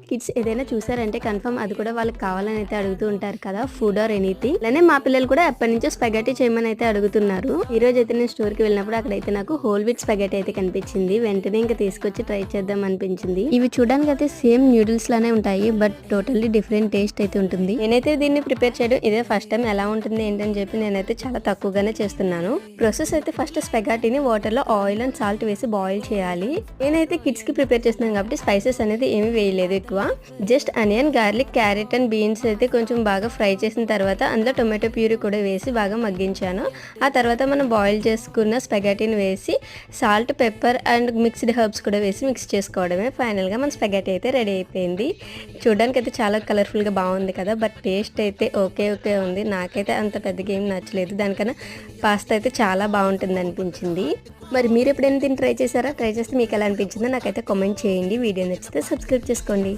Kids ఏదైనా చూసారంటే confirm అది కూడా వాళ్ళకి కావాలని అయితే అడుగుతూ ఉంటారు కదా, ఫుడ్ ఆర్ ఎనీథింగ్. అలానే మా పిల్లలు కూడా ఎప్పటి నుంచో స్పెగటీ చేయమని అయితే అడుగుతున్నారు. ఈ రోజు అయితే నేను స్టోర్ కి వెళ్ళినప్పుడు అక్కడైతే నాకు హోల్ వీట్ స్పెగటీ అయితే కనిపించింది. వెంటనే ఇంకా తీసుకొచ్చి ట్రై చేద్దాం అనిపించింది. ఇవి చూడడానికి అయితే సేమ్ న్యూడిల్స్ లానే ఉంటాయి, బట్ టోటల్లీ డిఫరెంట్ టేస్ట్ అయితే ఉంటుంది. నేనైతే దీన్ని ప్రిపేర్ చేయడం ఇదే ఫస్ట్ టైం. ఎలా ఉంటుంది ఏంటని చెప్పి నేనైతే చాలా తక్కువగానే చేస్తున్నాను. ప్రాసెస్ అయితే ఫస్ట్ స్పెగటీని వాటర్ లో ఆయిల్ అండ్ సాల్ట్ వేసి బాయిల్ చేయాలి. నేనైతే కిడ్స్ కి ప్రిపేర్ చేస్తున్నాను కాబట్టి స్పైసెస్ అనేది ఏమీ వేయలేదు ఎక్కువ. Just onion, garlic, carrot and beans అయితే కొంచెం బాగా ఫ్రై చేసిన తర్వాత అందులో టొమాటో ప్యూరీ కూడా వేసి బాగా మగ్గించాను. ఆ తర్వాత మనం బాయిల్ చేసుకున్న స్పెగటీని వేసి salt, pepper and mixed herbs కూడా వేసి మిక్స్ చేసుకోవడమే. ఫైనల్గా మన స్పెగటీ అయితే రెడీ అయిపోయింది. చూడడానికి అయితే చాలా కలర్ఫుల్గా బాగుంది కదా, బట్ టేస్ట్ అయితే ఓకే ఉంది. నాకైతే అంత పెద్దగా ఏం నచ్చలేదు. దానికన్నా పాస్తా అయితే చాలా బాగుంటుంది అనిపించింది. మరి మీరు ఎప్పుడైనా దీన్ని ట్రై చేశారా? ట్రై చేస్తే మీకు ఎలా అనిపించిందో నాకైతే కామెంట్ చేయండి. వీడియో నచ్చితే సబ్స్క్రైబ్ చేసుకోండి.